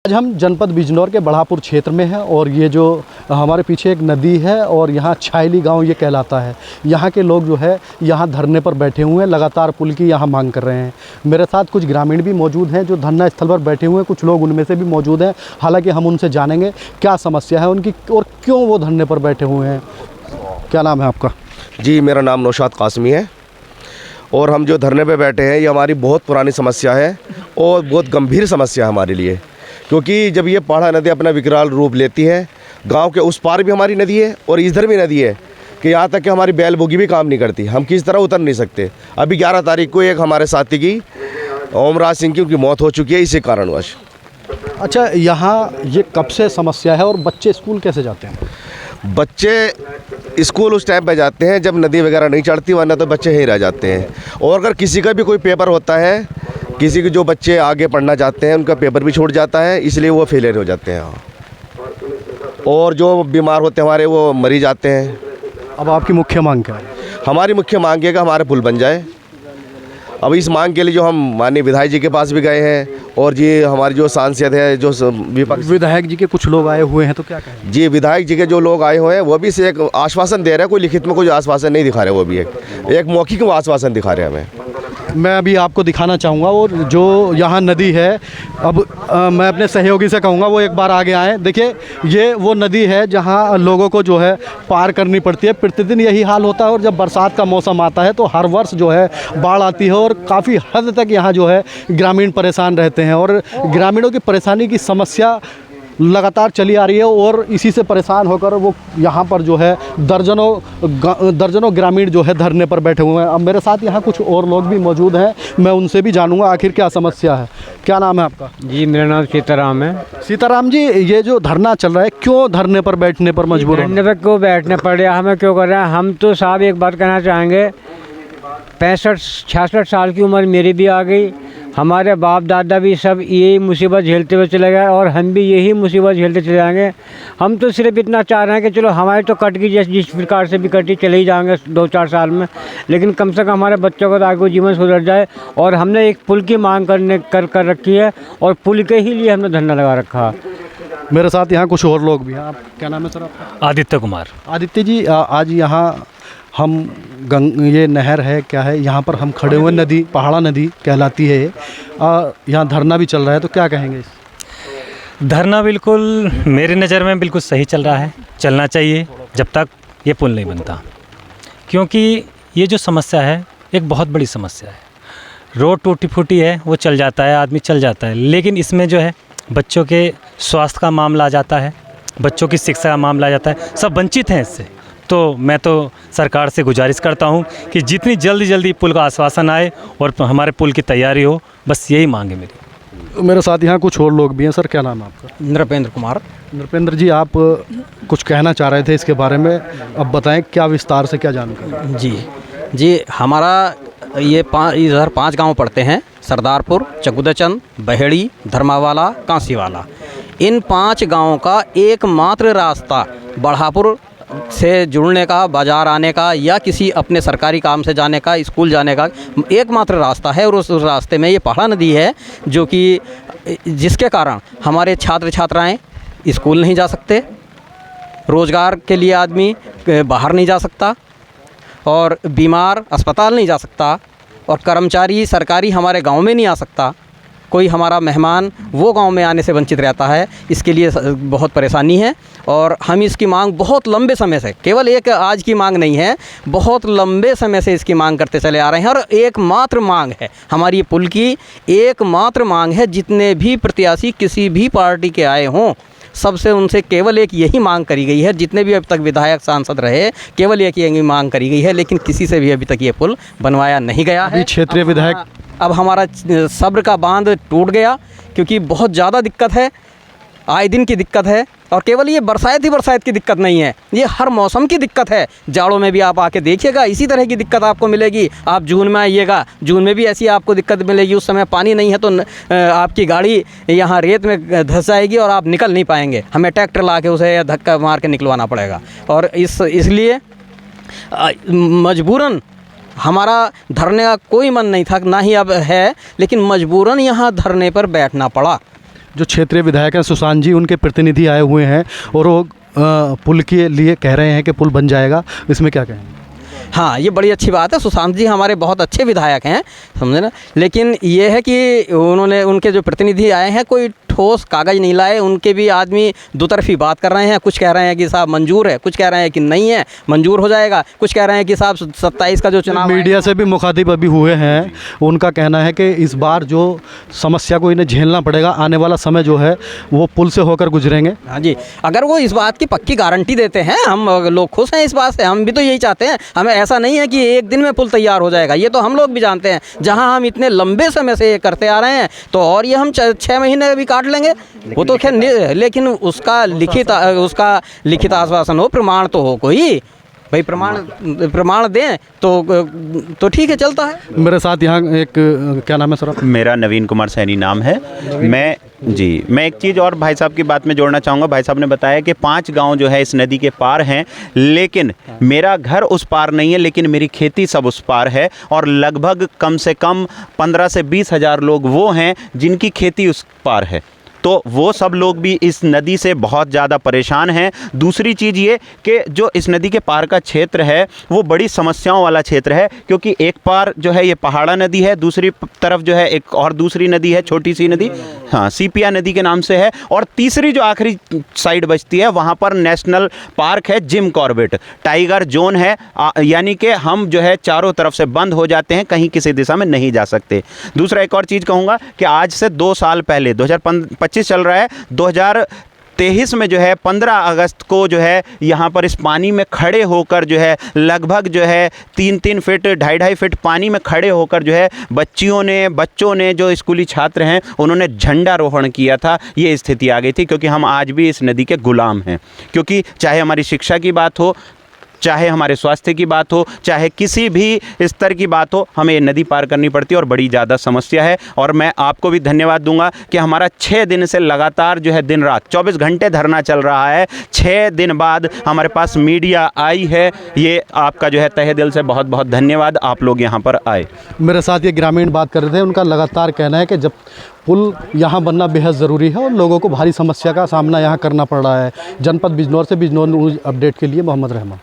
आज हम जनपद बिजनौर के बढ़ापुर क्षेत्र में हैं और ये जो हमारे पीछे एक नदी है और यहाँ छायली गांव ये कहलाता है। यहाँ के लोग जो है यहाँ धरने पर बैठे हुए हैं, लगातार पुल की यहाँ मांग कर रहे हैं। मेरे साथ कुछ ग्रामीण भी मौजूद हैं जो धरना स्थल पर बैठे हुए हैं, कुछ लोग उनमें से भी मौजूद हैं। हालांकि हम उनसे जानेंगे क्या समस्या है उनकी और क्यों वो धरने पर बैठे हुए हैं। क्या नाम है आपका? जी, मेरा नाम नौशाद कासमी है और हम जो धरने पे बैठे हैं ये हमारी बहुत पुरानी समस्या है और बहुत गंभीर समस्या है हमारे लिए, क्योंकि जब ये पहाड़ा नदी अपना विकराल रूप लेती है, गांव के उस पार भी हमारी नदी है और इधर भी नदी है कि यहाँ तक कि हमारी बैल बोगी भी काम नहीं करती, हम किसी तरह उतर नहीं सकते। अभी 11 तारीख को एक हमारे साथी की ओमराज सिंह की उनकी मौत हो चुकी है इसी कारणवश। अच्छा, यहाँ ये कब से समस्या है और बच्चे स्कूल कैसे जाते हैं? बच्चे स्कूल उस टाइम पे जाते हैं जब नदी वगैरह नहीं चढ़ती, वरना तो बच्चे यहीं रह जाते हैं। और अगर किसी का भी कोई पेपर होता है, किसी के जो बच्चे आगे पढ़ना चाहते हैं उनका पेपर भी छूट जाता है, इसलिए वो फेलियर हो जाते हैं और जो बीमार होते हैं हमारे वो मरी जाते हैं। अब आपकी मुख्य मांग क्या है? हमारी मुख्य मांग है कि हमारे पुल बन जाए। अब इस मांग के लिए जो हम माननीय विधायक जी के पास भी गए हैं और जी हमारी जो सांसद है, जो विपक्ष विधायक जी के कुछ लोग आए हुए हैं, तो क्या कहें? जी, विधायक जी के जो लोग आए हुए हैं वो भी से एक आश्वासन दे रहे हैं, कोई लिखित में कोई आश्वासन नहीं दिखा रहे, वो भी एक मौखिक आश्वासन दिखा रहे हैं हमें। मैं अभी आपको दिखाना चाहूँगा और जो यहाँ नदी है, अब मैं अपने सहयोगी से कहूँगा वो एक बार आगे आएँ। देखिए, ये वो नदी है जहाँ लोगों को जो है पार करनी पड़ती है। प्रतिदिन यही हाल होता है और जब बरसात का मौसम आता है तो हर वर्ष जो है बाढ़ आती है और काफ़ी हद तक यहाँ जो है ग्रामीण परेशान रहते हैं और ग्रामीणों की परेशानी की समस्या लगातार चली आ रही है और इसी से परेशान होकर वो यहाँ पर जो है दर्जनों ग्रामीण जो है धरने पर बैठे हुए हैं। अब मेरे साथ यहाँ कुछ और लोग भी मौजूद हैं, मैं उनसे भी जानूंगा आखिर क्या समस्या है। क्या नाम है आपका? जी, मेरा नाम सीताराम है। सीताराम जी, ये जो धरना चल रहा है, क्यों धरने पर बैठने पर मजबूर हो? धरने पर क्यों बैठने पड़ रहा है, हमें क्यों कर रहे हैं? हम तो साहब एक बात कहना चाहेंगे, 65-66 साल की उम्र मेरी भी आ गई, हमारे बाप दादा भी सब यही मुसीबत झेलते हुए चले गए और हम भी यही मुसीबत झेलते चले जाएंगे। हम तो सिर्फ इतना चाह रहे हैं कि चलो हमारी तो कट गई, जिस प्रकार से भी कटी, चले ही जाएंगे 2-4 साल में, लेकिन कम से कम हमारे बच्चों का तो आगे जीवन सुधर जाए। और हमने एक पुल की मांग कर रखी है और पुल के ही लिए हमने धरना लगा रखा है। मेरे साथ यहाँ कुछ और लोग भी हैं। आप क्या नाम है सर आपका? आदित्य कुमार। आदित्य जी, आज यहाँ हम ये नहर है, क्या है, यहाँ पर हम खड़े हुए, नदी पहाड़ा नदी कहलाती है, यहाँ धरना भी चल रहा है, तो क्या कहेंगे? धरना बिल्कुल मेरी नज़र में बिल्कुल सही चल रहा है, चलना चाहिए जब तक ये पुल नहीं बनता, क्योंकि ये जो समस्या है एक बहुत बड़ी समस्या है। रोड टूटी फूटी है, वो चल जाता है, आदमी चल जाता है, लेकिन इसमें जो है बच्चों के स्वास्थ्य का मामला आ जाता है, बच्चों की शिक्षा का मामला आ जाता है, सब वंचित हैं इससे। तो मैं तो सरकार से गुजारिश करता हूं कि जितनी जल्दी पुल का आश्वासन आए और हमारे पुल की तैयारी हो, बस यही मांग है मेरी। मेरे साथ यहाँ कुछ और लोग भी हैं। सर, क्या नाम है आपका? नृपेंद्र कुमार। नृपेंद्र जी, आप कुछ कहना चाह रहे थे इसके बारे में, अब बताएं क्या विस्तार से क्या जानकारी? जी, हमारा ये इधर 5 गांव पड़ते हैं, सरदारपुर, चकुदाचंद, बहेड़ी, धर्मावाला, कांसीवाला। इन 5 गाँवों का एकमात्र रास्ता बढ़ापुर से जुड़ने का, बाज़ार आने का या किसी अपने सरकारी काम से जाने का, स्कूल जाने का एकमात्र रास्ता है। और उस रास्ते में ये पहाड़ा नदी है, जो कि जिसके कारण हमारे छात्र छात्राएं स्कूल नहीं जा सकते, रोज़गार के लिए आदमी बाहर नहीं जा सकता और बीमार अस्पताल नहीं जा सकता और कर्मचारी सरकारी हमारे गांव में नहीं आ सकता। कोई हमारा मेहमान वो गांव में आने से वंचित रहता है। इसके लिए बहुत परेशानी है और हम इसकी मांग बहुत लंबे समय से, केवल एक आज की मांग नहीं है, बहुत लंबे समय से इसकी मांग करते चले आ रहे हैं। और एकमात्र मांग है हमारी पुल की, एकमात्र मांग है। जितने भी प्रत्याशी किसी भी पार्टी के आए हों, सबसे उनसे केवल एक यही मांग करी गई है। जितने भी अभी तक विधायक सांसद रहे, केवल एक यही मांग करी गई है, लेकिन किसी से भी अभी तक ये पुल बनवाया नहीं गया है। क्षेत्रीय विधायक, अब हमारा सब्र का बांध टूट गया, क्योंकि बहुत ज़्यादा दिक्कत है, आए दिन की दिक्कत है। और केवल ये बरसात की दिक्कत नहीं है, ये हर मौसम की दिक्कत है। जाड़ों में भी आप आके देखिएगा, इसी तरह की दिक्कत आपको मिलेगी। आप जून में आइएगा, जून में भी ऐसी आपको दिक्कत मिलेगी। उस समय पानी नहीं है तो आपकी गाड़ी यहाँ रेत में धंस जाएगी और आप निकल नहीं पाएंगे, हमें ट्रैक्टर ला के उसे धक्का मार के निकलवाना पड़ेगा। और इसलिए मजबूरन हमारा धरने का कोई मन नहीं था, ना ही अब है, लेकिन मजबूरन यहाँ धरने पर बैठना पड़ा। जो क्षेत्रीय विधायक हैं सुशांत जी, उनके प्रतिनिधि आए हुए हैं और वो पुल के लिए कह रहे हैं कि पुल बन जाएगा, इसमें क्या कहेंगे? हाँ, ये बड़ी अच्छी बात है। सुशांत जी हमारे बहुत अच्छे विधायक हैं, समझे ना। लेकिन ये है कि उनके जो प्रतिनिधि आए हैं कोई ठोस कागज़ नहीं लाए। उनके भी आदमी दो तरफी बात कर रहे हैं। कुछ कह रहे हैं कि साहब मंजूर है, कुछ कह रहे हैं कि नहीं है, मंजूर हो जाएगा, कुछ कह रहे हैं कि साहब 27 का जो चुनाव मीडिया से भी मुखातिब अभी हुए हैं, उनका कहना है कि इस बार जो समस्या को इन्हें झेलना पड़ेगा, आने वाला समय जो है वो पुल से होकर गुजरेंगे। हाँ जी, अगर वो इस बात की पक्की गारंटी देते हैं, हम लोग खुश हैं इस बात से। हम भी तो यही चाहते हैं। हमें ऐसा नहीं है कि एक दिन में पुल तैयार हो जाएगा, ये तो हम लोग भी जानते हैं। जहाँ हम इतने लंबे समय से ये करते आ रहे हैं, तो और ये हम 6 महीने भी काट लेंगे, वो तो खैर। लेकिन उसका लिखित आश्वासन हो, प्रमाण तो हो कोई भाई। प्रमाण दें तो ठीक है, चलता है। मेरे साथ यहाँ एक क्या नाम है सर आपका? मेरा नवीन कुमार सैनी नाम है। मैं एक चीज़ और भाई साहब की बात में जोड़ना चाहूँगा। भाई साहब ने बताया कि 5 गांव जो है इस नदी के पार हैं, लेकिन मेरा घर उस पार नहीं है, लेकिन मेरी खेती सब उस पार है। और लगभग कम से कम 15 से 20 हज़ार लोग वो हैं जिनकी खेती उस पार है। तो वो सब लोग भी इस नदी से बहुत ज़्यादा परेशान हैं। दूसरी चीज़ ये कि जो इस नदी के पार का क्षेत्र है वो बड़ी समस्याओं वाला क्षेत्र है, क्योंकि एक पार जो है ये पहाड़ा नदी है, दूसरी तरफ जो है एक और दूसरी नदी है, छोटी सी नदी, हाँ, सीपिया नदी के नाम से है। और तीसरी जो आखिरी साइड बचती है वहाँ पर नेशनल पार्क है, जिम कॉर्बेट टाइगर जोन है। यानी कि हम जो है चारों तरफ से बंद हो जाते हैं, कहीं किसी दिशा में नहीं जा सकते। दूसरा एक और चीज़ कहूँगा कि आज से 2 साल पहले 2025 चल रहा है, 2023 में जो है 15 अगस्त को जो है यहाँ पर इस पानी में खड़े होकर जो है लगभग जो है 3-3 फीट 2.5 फीट पानी में खड़े होकर जो है बच्चों ने जो स्कूली छात्र हैं उन्होंने झंडारोहण किया था। ये स्थिति आ गई थी, क्योंकि हम आज भी इस नदी के गुलाम हैं। क्योंकि चाहे हमारी शिक्षा की बात हो, चाहे हमारे स्वास्थ्य की बात हो, चाहे किसी भी स्तर की बात हो, हमें ये नदी पार करनी पड़ती है और बड़ी ज़्यादा समस्या है। और मैं आपको भी धन्यवाद दूंगा कि हमारा 6 दिन से लगातार जो है दिन रात 24 घंटे धरना चल रहा है। 6 दिन बाद हमारे पास मीडिया आई है। ये आपका जो है तहे दिल से बहुत बहुत धन्यवाद, आप लोग यहाँ पर आए। मेरे साथ ये ग्रामीण बात कर रहे थे, उनका लगातार कहना है कि जब पुल यहाँ बनना बेहद ज़रूरी है और लोगों को भारी समस्या का सामना यहाँ करना पड़ रहा है। जनपद बिजनौर से बिजनौर न्यूज़ अपडेट के लिए मोहम्मद रहमान।